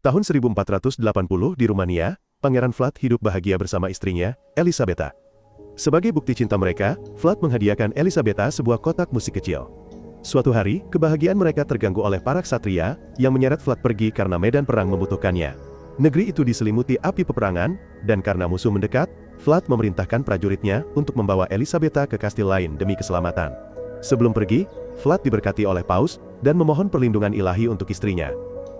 Tahun 1480 di Rumania, Pangeran Vlad hidup bahagia bersama istrinya, Elisabeta. Sebagai bukti cinta mereka, Vlad menghadiahkan Elisabeta sebuah kotak musik kecil. Suatu hari, kebahagiaan mereka terganggu oleh para ksatria yang menyeret Vlad pergi karena medan perang membutuhkannya. Negeri itu diselimuti api peperangan, dan karena musuh mendekat, Vlad memerintahkan prajuritnya untuk membawa Elisabeta ke kastil lain demi keselamatan. Sebelum pergi, Vlad diberkati oleh Paus dan memohon perlindungan ilahi untuk istrinya.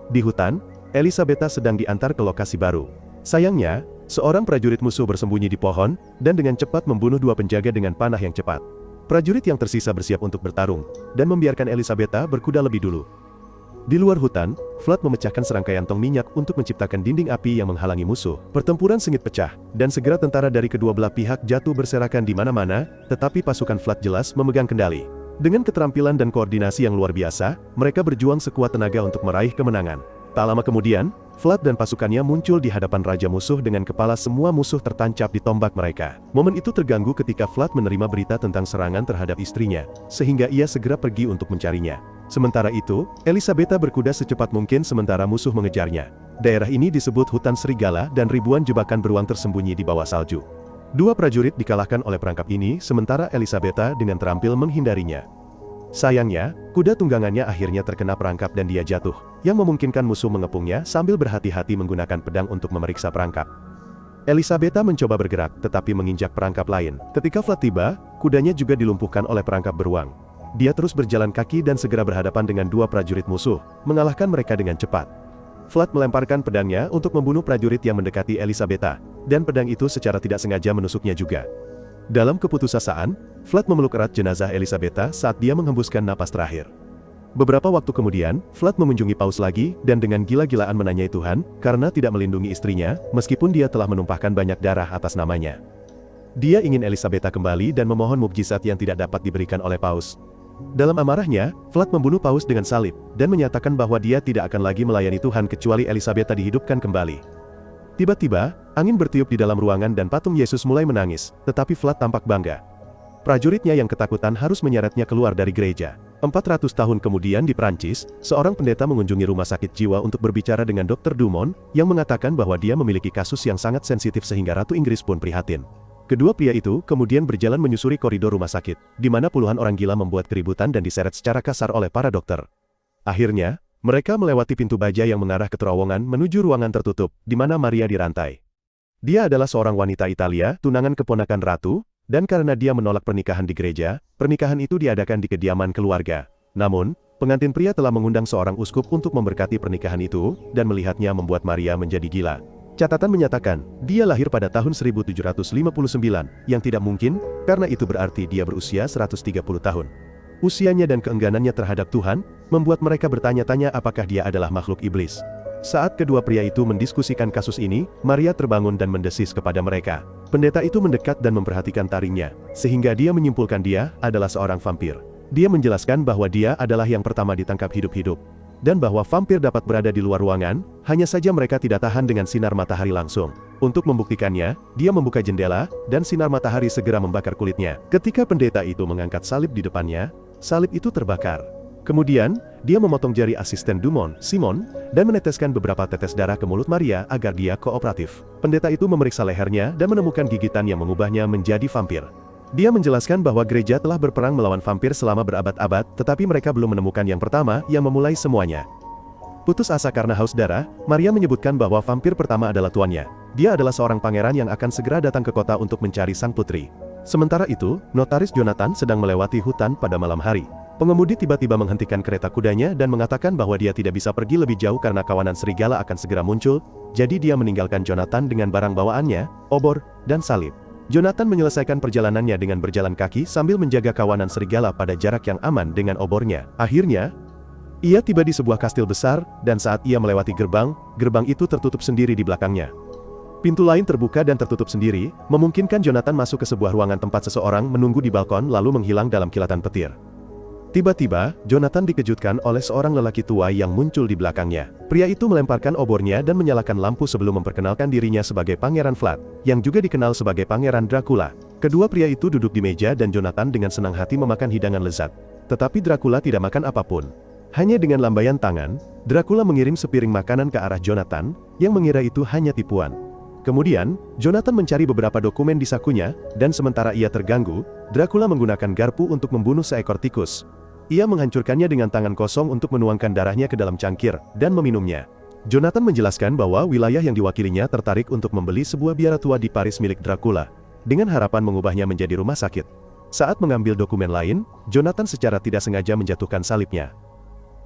Di hutan, Elisabeta sedang diantar ke lokasi baru. Sayangnya, seorang prajurit musuh bersembunyi di pohon dan dengan cepat membunuh dua penjaga dengan panah yang cepat. Prajurit yang tersisa bersiap untuk bertarung dan membiarkan Elisabeta berkuda lebih dulu. Di luar hutan, Vlad memecahkan serangkaian tong minyak untuk menciptakan dinding api yang menghalangi musuh. Pertempuran sengit pecah, dan segera tentara dari kedua belah pihak jatuh berserakan di mana-mana, tetapi pasukan Vlad jelas memegang kendali. Dengan keterampilan dan koordinasi yang luar biasa, mereka berjuang sekuat tenaga untuk meraih kemenangan. Tak lama kemudian, Vlad dan pasukannya muncul di hadapan raja musuh dengan kepala semua musuh tertancap di tombak mereka. Momen itu terganggu ketika Vlad menerima berita tentang serangan terhadap istrinya, sehingga ia segera pergi untuk mencarinya. Sementara itu, Elisabeta berkuda secepat mungkin sementara musuh mengejarnya. Daerah ini disebut hutan serigala dan ribuan jebakan beruang tersembunyi di bawah salju. Dua prajurit dikalahkan oleh perangkap ini, sementara Elisabeta dengan terampil menghindarinya. Sayangnya, kuda tunggangannya akhirnya terkena perangkap dan dia jatuh, yang memungkinkan musuh mengepungnya sambil berhati-hati menggunakan pedang untuk memeriksa perangkap. Elisabeta mencoba bergerak, tetapi menginjak perangkap lain. Ketika Vlad tiba, kudanya juga dilumpuhkan oleh perangkap beruang. Dia terus berjalan kaki dan segera berhadapan dengan dua prajurit musuh, mengalahkan mereka dengan cepat. Vlad melemparkan pedangnya untuk membunuh prajurit yang mendekati Elisabeta, dan pedang itu secara tidak sengaja menusuknya juga. Dalam keputusasaan, Vlad memeluk erat jenazah Elisabeta saat dia menghembuskan napas terakhir. Beberapa waktu kemudian, Vlad mengunjungi Paus lagi dan dengan gila-gilaan menanyai Tuhan karena tidak melindungi istrinya, meskipun dia telah menumpahkan banyak darah atas namanya. Dia ingin Elisabeta kembali dan memohon mukjizat yang tidak dapat diberikan oleh Paus. Dalam amarahnya, Vlad membunuh Paus dengan salib, dan menyatakan bahwa dia tidak akan lagi melayani Tuhan kecuali Elisabeta dihidupkan kembali. Tiba-tiba, angin bertiup di dalam ruangan dan patung Yesus mulai menangis, tetapi Vlad tampak bangga. Prajuritnya yang ketakutan harus menyeretnya keluar dari gereja. 400 tahun kemudian di Prancis, seorang pendeta mengunjungi rumah sakit jiwa untuk berbicara dengan Dr. Dumont, yang mengatakan bahwa dia memiliki kasus yang sangat sensitif sehingga Ratu Inggris pun prihatin. Kedua pria itu kemudian berjalan menyusuri koridor rumah sakit, di mana puluhan orang gila membuat keributan dan diseret secara kasar oleh para dokter. Akhirnya, mereka melewati pintu baja yang mengarah ke terowongan menuju ruangan tertutup, di mana Maria dirantai. Dia adalah seorang wanita Italia, tunangan keponakan ratu, dan karena dia menolak pernikahan di gereja, pernikahan itu diadakan di kediaman keluarga. Namun, pengantin pria telah mengundang seorang uskup untuk memberkati pernikahan itu, dan melihatnya membuat Maria menjadi gila. Catatan menyatakan, dia lahir pada tahun 1759, yang tidak mungkin, karena itu berarti dia berusia 130 tahun. Usianya dan keengganannya terhadap Tuhan, membuat mereka bertanya-tanya apakah dia adalah makhluk iblis. Saat kedua pria itu mendiskusikan kasus ini, Maria terbangun dan mendesis kepada mereka. Pendeta itu mendekat dan memperhatikan taringnya, sehingga dia menyimpulkan dia adalah seorang vampir. Dia menjelaskan bahwa dia adalah yang pertama ditangkap hidup-hidup. Dan bahwa vampir dapat berada di luar ruangan, hanya saja mereka tidak tahan dengan sinar matahari langsung. Untuk membuktikannya, dia membuka jendela, dan sinar matahari segera membakar kulitnya. Ketika pendeta itu mengangkat salib di depannya, salib itu terbakar. Kemudian, dia memotong jari asisten Dumont, Simon, dan meneteskan beberapa tetes darah ke mulut Maria agar dia kooperatif. Pendeta itu memeriksa lehernya dan menemukan gigitan yang mengubahnya menjadi vampir. Dia menjelaskan bahwa gereja telah berperang melawan vampir selama berabad-abad, tetapi mereka belum menemukan yang pertama yang memulai semuanya. Putus asa karena haus darah, Maria menyebutkan bahwa vampir pertama adalah tuannya. Dia adalah seorang pangeran yang akan segera datang ke kota untuk mencari sang putri. Sementara itu, notaris Jonathan sedang melewati hutan pada malam hari. Pengemudi tiba-tiba menghentikan kereta kudanya dan mengatakan bahwa dia tidak bisa pergi lebih jauh karena kawanan serigala akan segera muncul, jadi dia meninggalkan Jonathan dengan barang bawaannya, obor, dan salib. Jonathan menyelesaikan perjalanannya dengan berjalan kaki sambil menjaga kawanan serigala pada jarak yang aman dengan obornya. Akhirnya, ia tiba di sebuah kastil besar, dan saat ia melewati gerbang, gerbang itu tertutup sendiri di belakangnya. Pintu lain terbuka dan tertutup sendiri, memungkinkan Jonathan masuk ke sebuah ruangan tempat seseorang menunggu di balkon lalu menghilang dalam kilatan petir. Tiba-tiba, Jonathan dikejutkan oleh seorang lelaki tua yang muncul di belakangnya. Pria itu melemparkan obornya dan menyalakan lampu sebelum memperkenalkan dirinya sebagai Pangeran Vlad, yang juga dikenal sebagai Pangeran Dracula. Kedua pria itu duduk di meja dan Jonathan dengan senang hati memakan hidangan lezat. Tetapi Dracula tidak makan apapun. Hanya dengan lambaian tangan, Dracula mengirim sepiring makanan ke arah Jonathan, yang mengira itu hanya tipuan. Kemudian, Jonathan mencari beberapa dokumen di sakunya, dan sementara ia terganggu, Dracula menggunakan garpu untuk membunuh seekor tikus. Ia menghancurkannya dengan tangan kosong untuk menuangkan darahnya ke dalam cangkir, dan meminumnya. Jonathan menjelaskan bahwa wilayah yang diwakilinya tertarik untuk membeli sebuah biara tua di Paris milik Dracula, dengan harapan mengubahnya menjadi rumah sakit. Saat mengambil dokumen lain, Jonathan secara tidak sengaja menjatuhkan salibnya.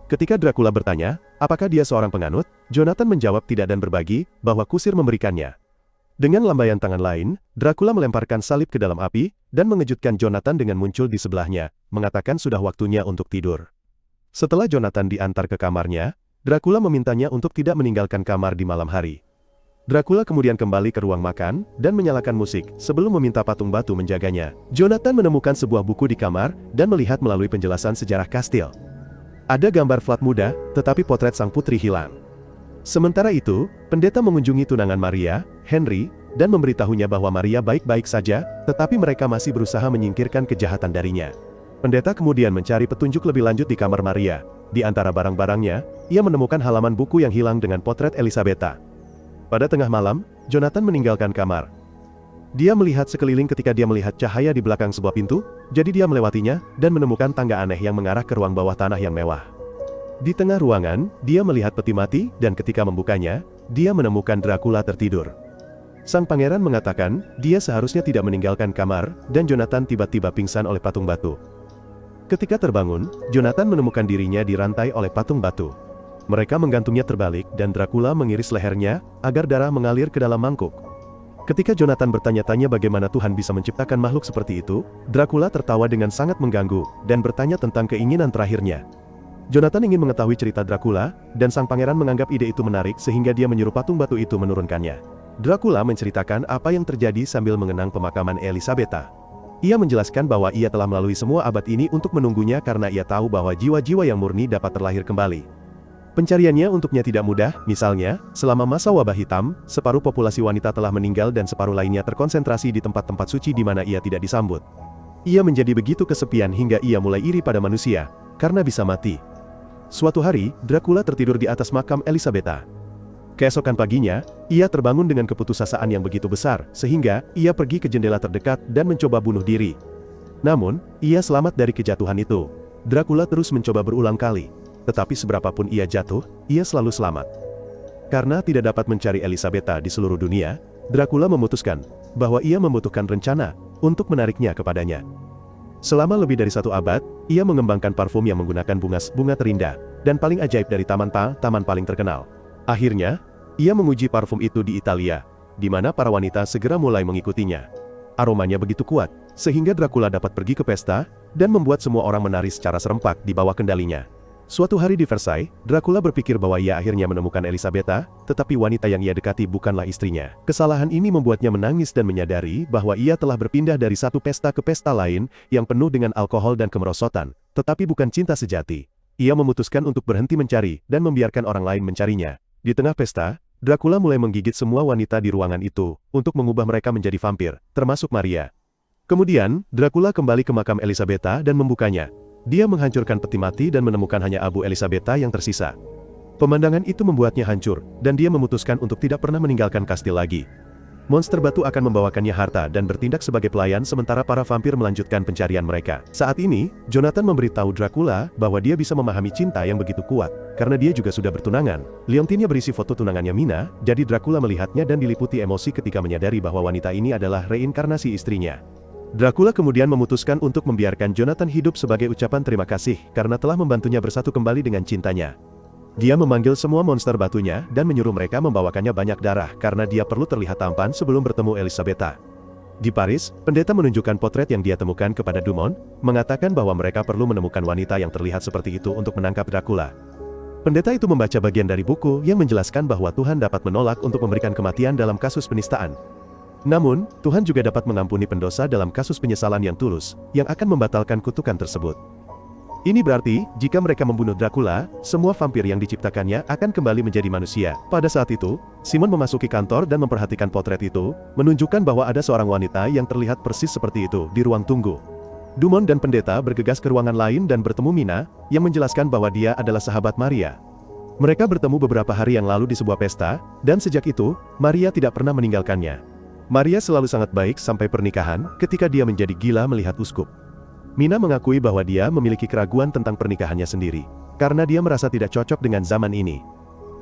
Ketika Dracula bertanya, apakah dia seorang penganut, Jonathan menjawab tidak dan berbagi, bahwa kusir memberikannya. Dengan lambaian tangan lain, Dracula melemparkan salib ke dalam api, dan mengejutkan Jonathan dengan muncul di sebelahnya, mengatakan sudah waktunya untuk tidur. Setelah Jonathan diantar ke kamarnya, Dracula memintanya untuk tidak meninggalkan kamar di malam hari. Dracula kemudian kembali ke ruang makan, dan menyalakan musik, sebelum meminta patung batu menjaganya. Jonathan menemukan sebuah buku di kamar, dan melihat melalui penjelasan sejarah kastil. Ada gambar Vlad muda, tetapi potret sang putri hilang. Sementara itu, pendeta mengunjungi tunangan Maria, Henry, dan memberitahunya bahwa Maria baik-baik saja, tetapi mereka masih berusaha menyingkirkan kejahatan darinya. Pendeta kemudian mencari petunjuk lebih lanjut di kamar Maria. Di antara barang-barangnya, ia menemukan halaman buku yang hilang dengan potret Elisabetta. Pada tengah malam, Jonathan meninggalkan kamar. Dia melihat sekeliling ketika dia melihat cahaya di belakang sebuah pintu, jadi dia melewatinya, dan menemukan tangga aneh yang mengarah ke ruang bawah tanah yang mewah. Di tengah ruangan, dia melihat peti mati, dan ketika membukanya, dia menemukan Dracula tertidur. Sang pangeran mengatakan, dia seharusnya tidak meninggalkan kamar, dan Jonathan tiba-tiba pingsan oleh patung batu. Ketika terbangun, Jonathan menemukan dirinya dirantai oleh patung batu. Mereka menggantungnya terbalik, dan Dracula mengiris lehernya, agar darah mengalir ke dalam mangkuk. Ketika Jonathan bertanya-tanya bagaimana Tuhan bisa menciptakan makhluk seperti itu, Dracula tertawa dengan sangat mengganggu, dan bertanya tentang keinginan terakhirnya. Jonathan ingin mengetahui cerita Dracula, dan sang pangeran menganggap ide itu menarik sehingga dia menyuruh patung batu itu menurunkannya. Dracula menceritakan apa yang terjadi sambil mengenang pemakaman Elisabetta. Ia menjelaskan bahwa ia telah melalui semua abad ini untuk menunggunya karena ia tahu bahwa jiwa-jiwa yang murni dapat terlahir kembali. Pencariannya untuknya tidak mudah, misalnya, selama masa wabah hitam, separuh populasi wanita telah meninggal dan separuh lainnya terkonsentrasi di tempat-tempat suci di mana ia tidak disambut. Ia menjadi begitu kesepian hingga ia mulai iri pada manusia, karena bisa mati. Suatu hari, Dracula tertidur di atas makam Elisabetta. Keesokan paginya, ia terbangun dengan keputusasaan yang begitu besar, sehingga ia pergi ke jendela terdekat dan mencoba bunuh diri. Namun, ia selamat dari kejatuhan itu. Dracula terus mencoba berulang kali. Tetapi seberapapun ia jatuh, ia selalu selamat. Karena tidak dapat mencari Elisabetta di seluruh dunia, Dracula memutuskan bahwa ia membutuhkan rencana untuk menariknya kepadanya. Selama lebih dari 1 abad, ia mengembangkan parfum yang menggunakan bunga terindah dan paling ajaib dari taman paling terkenal. Akhirnya, ia menguji parfum itu di Italia, di mana para wanita segera mulai mengikutinya. Aromanya begitu kuat, sehingga Dracula dapat pergi ke pesta dan membuat semua orang menari secara serempak di bawah kendalinya. Suatu hari di Versailles, Dracula berpikir bahwa ia akhirnya menemukan Elisabetta, tetapi wanita yang ia dekati bukanlah istrinya. Kesalahan ini membuatnya menangis dan menyadari bahwa ia telah berpindah dari satu pesta ke pesta lain, yang penuh dengan alkohol dan kemerosotan, tetapi bukan cinta sejati. Ia memutuskan untuk berhenti mencari, dan membiarkan orang lain mencarinya. Di tengah pesta, Dracula mulai menggigit semua wanita di ruangan itu, untuk mengubah mereka menjadi vampir, termasuk Maria. Kemudian, Dracula kembali ke makam Elisabetta dan membukanya. Dia menghancurkan peti mati dan menemukan hanya abu Elisabetta yang tersisa. Pemandangan itu membuatnya hancur, dan dia memutuskan untuk tidak pernah meninggalkan kastil lagi. Monster batu akan membawakannya harta dan bertindak sebagai pelayan sementara para vampir melanjutkan pencarian mereka. Saat ini, Jonathan memberitahu Dracula bahwa dia bisa memahami cinta yang begitu kuat, karena dia juga sudah bertunangan. Liontinnya berisi foto tunangannya Mina, jadi Dracula melihatnya dan diliputi emosi ketika menyadari bahwa wanita ini adalah reinkarnasi istrinya. Dracula kemudian memutuskan untuk membiarkan Jonathan hidup sebagai ucapan terima kasih karena telah membantunya bersatu kembali dengan cintanya. Dia memanggil semua monster batunya dan menyuruh mereka membawakannya banyak darah karena dia perlu terlihat tampan sebelum bertemu Elisabetta. Di Paris, pendeta menunjukkan potret yang dia temukan kepada Dumont, mengatakan bahwa mereka perlu menemukan wanita yang terlihat seperti itu untuk menangkap Dracula. Pendeta itu membaca bagian dari buku yang menjelaskan bahwa Tuhan dapat menolak untuk memberikan kematian dalam kasus penistaan. Namun, Tuhan juga dapat mengampuni pendosa dalam kasus penyesalan yang tulus, yang akan membatalkan kutukan tersebut. Ini berarti, jika mereka membunuh Dracula, semua vampir yang diciptakannya akan kembali menjadi manusia. Pada saat itu, Simon memasuki kantor dan memperhatikan potret itu, menunjukkan bahwa ada seorang wanita yang terlihat persis seperti itu di ruang tunggu. Dumont dan pendeta bergegas ke ruangan lain dan bertemu Mina, yang menjelaskan bahwa dia adalah sahabat Maria. Mereka bertemu beberapa hari yang lalu di sebuah pesta, dan sejak itu, Maria tidak pernah meninggalkannya. Maria selalu sangat baik sampai pernikahan, ketika dia menjadi gila melihat uskup. Mina mengakui bahwa dia memiliki keraguan tentang pernikahannya sendiri, karena dia merasa tidak cocok dengan zaman ini.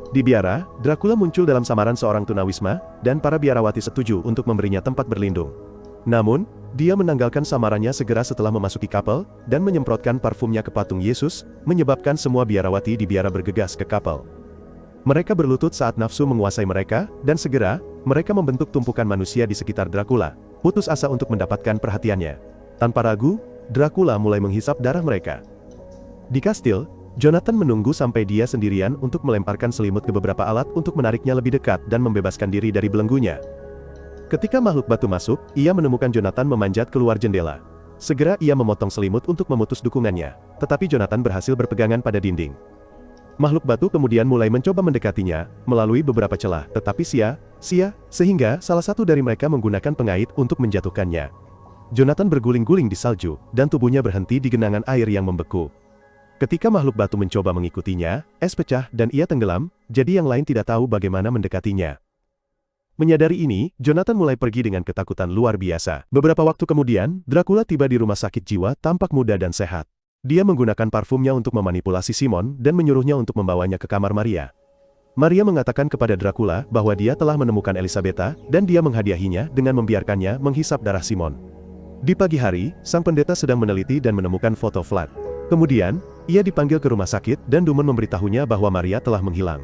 Di biara, Dracula muncul dalam samaran seorang tunawisma, dan para biarawati setuju untuk memberinya tempat berlindung. Namun, dia menanggalkan samarannya segera setelah memasuki kapel, dan menyemprotkan parfumnya ke patung Yesus, menyebabkan semua biarawati di biara bergegas ke kapel. Mereka berlutut saat nafsu menguasai mereka, dan segera, mereka membentuk tumpukan manusia di sekitar Dracula, putus asa untuk mendapatkan perhatiannya. Tanpa ragu, Dracula mulai menghisap darah mereka. Di kastil, Jonathan menunggu sampai dia sendirian untuk melemparkan selimut ke beberapa alat untuk menariknya lebih dekat dan membebaskan diri dari belenggunya. Ketika makhluk batu masuk, ia menemukan Jonathan memanjat keluar jendela. Segera ia memotong selimut untuk memutus dukungannya, tetapi Jonathan berhasil berpegangan pada dinding. Makhluk batu kemudian mulai mencoba mendekatinya, melalui beberapa celah, tetapi sehingga salah satu dari mereka menggunakan pengait untuk menjatuhkannya. Jonathan berguling-guling di salju, dan tubuhnya berhenti di genangan air yang membeku. Ketika makhluk batu mencoba mengikutinya, es pecah dan ia tenggelam, jadi yang lain tidak tahu bagaimana mendekatinya. Menyadari ini, Jonathan mulai pergi dengan ketakutan luar biasa. Beberapa waktu kemudian, Dracula tiba di rumah sakit jiwa tampak muda dan sehat. Dia menggunakan parfumnya untuk memanipulasi Simon dan menyuruhnya untuk membawanya ke kamar Maria. Maria mengatakan kepada Dracula bahwa dia telah menemukan Elisabetta, dan dia menghadiahinya dengan membiarkannya menghisap darah Simon. Di pagi hari, sang pendeta sedang meneliti dan menemukan foto Vlad. Kemudian, ia dipanggil ke rumah sakit dan Dumont memberitahunya bahwa Maria telah menghilang.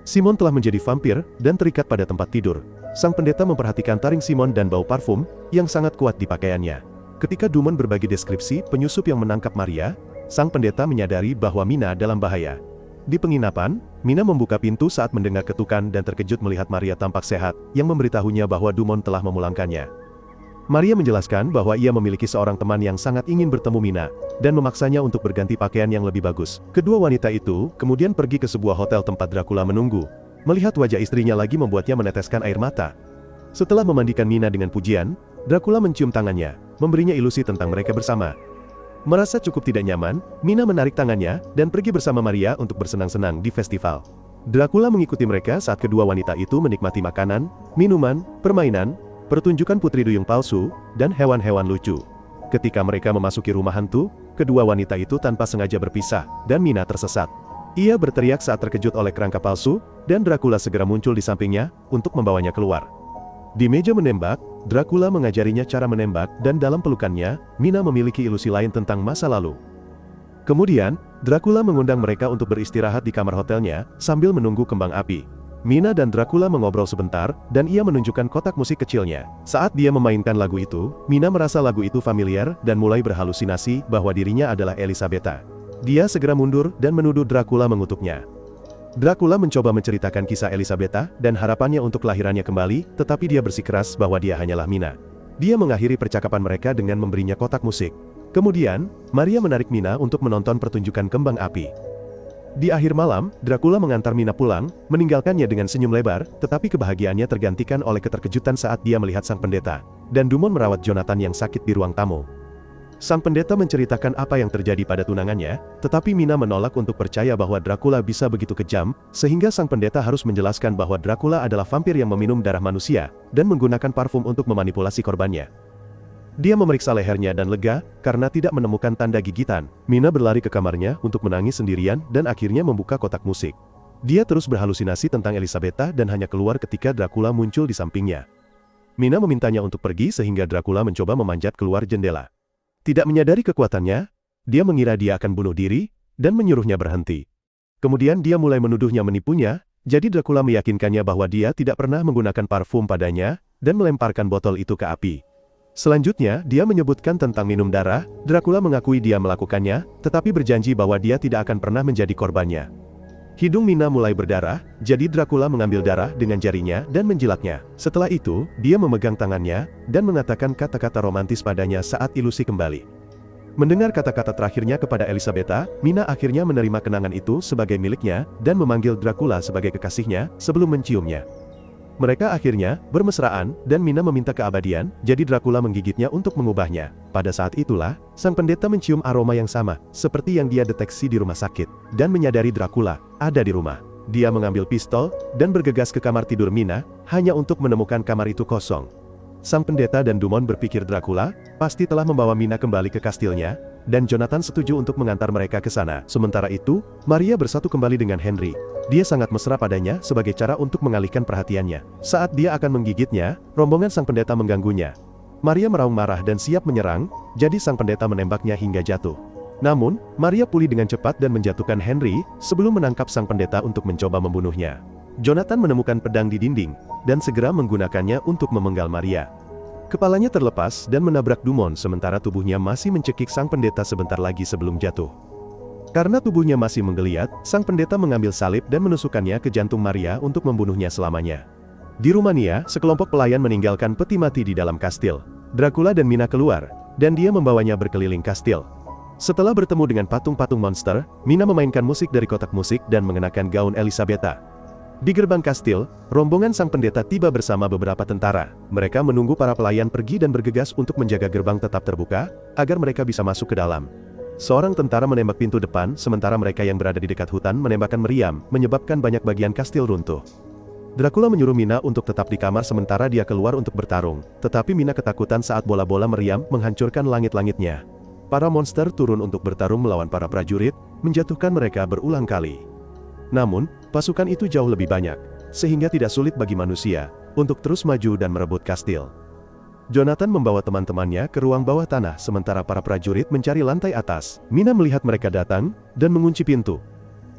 Simon telah menjadi vampir dan terikat pada tempat tidur. Sang pendeta memperhatikan taring Simon dan bau parfum yang sangat kuat di pakaiannya. Ketika Dumont berbagi deskripsi penyusup yang menangkap Maria, sang pendeta menyadari bahwa Mina dalam bahaya. Di penginapan, Mina membuka pintu saat mendengar ketukan dan terkejut melihat Maria tampak sehat, yang memberitahunya bahwa Dumont telah memulangkannya. Maria menjelaskan bahwa ia memiliki seorang teman yang sangat ingin bertemu Mina, dan memaksanya untuk berganti pakaian yang lebih bagus. Kedua wanita itu kemudian pergi ke sebuah hotel tempat Dracula menunggu. Melihat wajah istrinya lagi membuatnya meneteskan air mata. Setelah memandikan Mina dengan pujian, Dracula mencium tangannya, memberinya ilusi tentang mereka bersama. Merasa cukup tidak nyaman, Mina menarik tangannya, dan pergi bersama Maria untuk bersenang-senang di festival. Dracula mengikuti mereka saat kedua wanita itu menikmati makanan, minuman, permainan, pertunjukan putri duyung palsu, dan hewan-hewan lucu. Ketika mereka memasuki rumah hantu, kedua wanita itu tanpa sengaja berpisah, dan Mina tersesat. Ia berteriak saat terkejut oleh kerangka palsu, dan Dracula segera muncul di sampingnya, untuk membawanya keluar. Di meja menembak, Dracula mengajarinya cara menembak, dan dalam pelukannya, Mina memiliki ilusi lain tentang masa lalu. Kemudian, Dracula mengundang mereka untuk beristirahat di kamar hotelnya, sambil menunggu kembang api. Mina dan Dracula mengobrol sebentar, dan ia menunjukkan kotak musik kecilnya. Saat dia memainkan lagu itu, Mina merasa lagu itu familiar, dan mulai berhalusinasi bahwa dirinya adalah Elisabetta. Dia segera mundur, dan menuduh Dracula mengutuknya. Dracula mencoba menceritakan kisah Elisabetta, dan harapannya untuk kelahirannya kembali, tetapi dia bersikeras bahwa dia hanyalah Mina. Dia mengakhiri percakapan mereka dengan memberinya kotak musik. Kemudian, Maria menarik Mina untuk menonton pertunjukan kembang api. Di akhir malam, Dracula mengantar Mina pulang, meninggalkannya dengan senyum lebar, tetapi kebahagiaannya tergantikan oleh keterkejutan saat dia melihat sang pendeta, dan Dumont merawat Jonathan yang sakit di ruang tamu. Sang pendeta menceritakan apa yang terjadi pada tunangannya, tetapi Mina menolak untuk percaya bahwa Dracula bisa begitu kejam, sehingga sang pendeta harus menjelaskan bahwa Dracula adalah vampir yang meminum darah manusia, dan menggunakan parfum untuk memanipulasi korbannya. Dia memeriksa lehernya dan lega, karena tidak menemukan tanda gigitan. Mina berlari ke kamarnya untuk menangis sendirian dan akhirnya membuka kotak musik. Dia terus berhalusinasi tentang Elisabetta dan hanya keluar ketika Dracula muncul di sampingnya. Mina memintanya untuk pergi sehingga Dracula mencoba memanjat keluar jendela. Tidak menyadari kekuatannya, dia mengira dia akan bunuh diri, dan menyuruhnya berhenti. Kemudian dia mulai menuduhnya menipunya, jadi Dracula meyakinkannya bahwa dia tidak pernah menggunakan parfum padanya, dan melemparkan botol itu ke api. Selanjutnya, dia menyebutkan tentang minum darah. Dracula mengakui dia melakukannya, tetapi berjanji bahwa dia tidak akan pernah menjadi korbannya. Hidung Mina mulai berdarah, jadi Dracula mengambil darah dengan jarinya dan menjilatnya. Setelah itu, dia memegang tangannya, dan mengatakan kata-kata romantis padanya saat ilusi kembali. Mendengar kata-kata terakhirnya kepada Elisabetta, Mina akhirnya menerima kenangan itu sebagai miliknya, dan memanggil Dracula sebagai kekasihnya, sebelum menciumnya. Mereka akhirnya bermesraan dan Mina meminta keabadian, jadi Dracula menggigitnya untuk mengubahnya. Pada saat itulah, sang pendeta mencium aroma yang sama, seperti yang dia deteksi di rumah sakit, dan menyadari Dracula ada di rumah. Dia mengambil pistol dan bergegas ke kamar tidur Mina, hanya untuk menemukan kamar itu kosong. Sang pendeta dan Dumont berpikir Dracula pasti telah membawa Mina kembali ke kastilnya, dan Jonathan setuju untuk mengantar mereka ke sana. Sementara itu, Maria bersatu kembali dengan Henry. Dia sangat mesra padanya sebagai cara untuk mengalihkan perhatiannya. Saat dia akan menggigitnya, rombongan sang pendeta mengganggunya. Maria meraung marah dan siap menyerang, jadi sang pendeta menembaknya hingga jatuh. Namun, Maria pulih dengan cepat dan menjatuhkan Henry sebelum menangkap sang pendeta untuk mencoba membunuhnya. Jonathan menemukan pedang di dinding, dan segera menggunakannya untuk memenggal Maria. Kepalanya terlepas dan menabrak Dumont sementara tubuhnya masih mencekik sang pendeta sebentar lagi sebelum jatuh. Karena tubuhnya masih menggeliat, sang pendeta mengambil salib dan menusukkannya ke jantung Maria untuk membunuhnya selamanya. Di Rumania, sekelompok pelayan meninggalkan peti mati di dalam kastil. Dracula dan Mina keluar, dan dia membawanya berkeliling kastil. Setelah bertemu dengan patung-patung monster, Mina memainkan musik dari kotak musik dan mengenakan gaun Elisabetta. Di gerbang kastil, rombongan sang pendeta tiba bersama beberapa tentara. Mereka menunggu para pelayan pergi dan bergegas untuk menjaga gerbang tetap terbuka, agar mereka bisa masuk ke dalam. Seorang tentara menembak pintu depan, sementara mereka yang berada di dekat hutan menembakkan meriam, menyebabkan banyak bagian kastil runtuh. Dracula menyuruh Mina untuk tetap di kamar sementara dia keluar untuk bertarung, tetapi Mina ketakutan saat bola-bola meriam menghancurkan langit-langitnya. Para monster turun untuk bertarung melawan para prajurit, menjatuhkan mereka berulang kali. Namun, pasukan itu jauh lebih banyak, sehingga tidak sulit bagi manusia untuk terus maju dan merebut kastil. Jonathan membawa teman-temannya ke ruang bawah tanah sementara para prajurit mencari lantai atas. Mina melihat mereka datang dan mengunci pintu.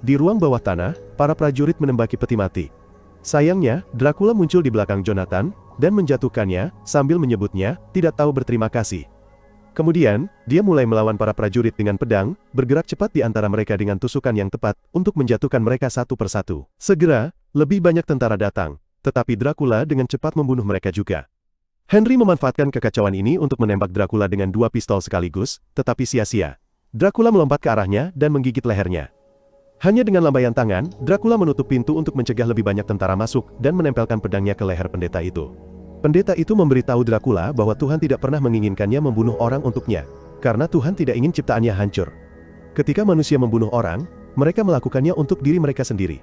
Di ruang bawah tanah, para prajurit menembaki peti mati. Sayangnya, Dracula muncul di belakang Jonathan dan menjatuhkannya sambil menyebutnya tidak tahu berterima kasih. Kemudian, dia mulai melawan para prajurit dengan pedang, bergerak cepat di antara mereka dengan tusukan yang tepat untuk menjatuhkan mereka satu persatu. Segera, lebih banyak tentara datang, tetapi Dracula dengan cepat membunuh mereka juga. Henry memanfaatkan kekacauan ini untuk menembak Dracula dengan dua pistol sekaligus, tetapi sia-sia. Dracula melompat ke arahnya dan menggigit lehernya. Hanya dengan lambaian tangan, Dracula menutup pintu untuk mencegah lebih banyak tentara masuk dan menempelkan pedangnya ke leher pendeta itu. Pendeta itu memberitahu Dracula bahwa Tuhan tidak pernah menginginkannya membunuh orang untuknya, karena Tuhan tidak ingin ciptaannya hancur. Ketika manusia membunuh orang, mereka melakukannya untuk diri mereka sendiri.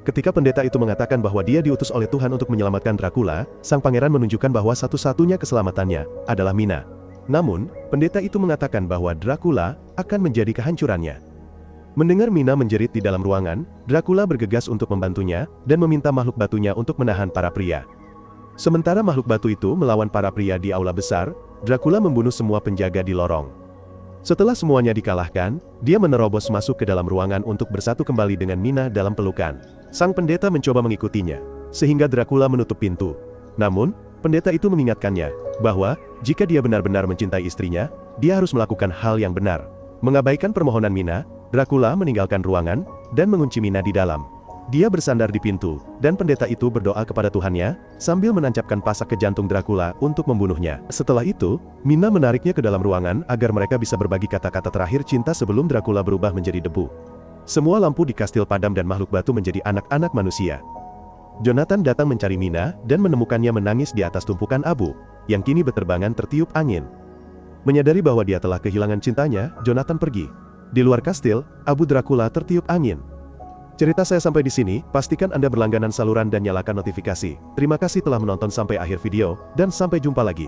Ketika pendeta itu mengatakan bahwa dia diutus oleh Tuhan untuk menyelamatkan Dracula, sang pangeran menunjukkan bahwa satu-satunya keselamatannya adalah Mina. Namun, pendeta itu mengatakan bahwa Dracula akan menjadi kehancurannya. Mendengar Mina menjerit di dalam ruangan, Dracula bergegas untuk membantunya dan meminta makhluk batunya untuk menahan para pria. Sementara makhluk batu itu melawan para pria di aula besar, Dracula membunuh semua penjaga di lorong. Setelah semuanya dikalahkan, dia menerobos masuk ke dalam ruangan untuk bersatu kembali dengan Mina dalam pelukan. Sang pendeta mencoba mengikutinya, sehingga Dracula menutup pintu. Namun, pendeta itu mengingatkannya bahwa jika dia benar-benar mencintai istrinya, dia harus melakukan hal yang benar. Mengabaikan permohonan Mina, Dracula meninggalkan ruangan dan mengunci Mina di dalam. Dia bersandar di pintu, dan pendeta itu berdoa kepada Tuhannya, sambil menancapkan pasak ke jantung Dracula untuk membunuhnya. Setelah itu, Mina menariknya ke dalam ruangan agar mereka bisa berbagi kata-kata terakhir cinta sebelum Dracula berubah menjadi debu. Semua lampu di kastil padam dan makhluk batu menjadi anak-anak manusia. Jonathan datang mencari Mina dan menemukannya menangis di atas tumpukan abu, yang kini beterbangan tertiup angin. Menyadari bahwa dia telah kehilangan cintanya, Jonathan pergi. Di luar kastil, abu Dracula tertiup angin. Cerita saya sampai di sini, pastikan Anda berlangganan saluran dan nyalakan notifikasi. Terima kasih telah menonton sampai akhir video, dan sampai jumpa lagi.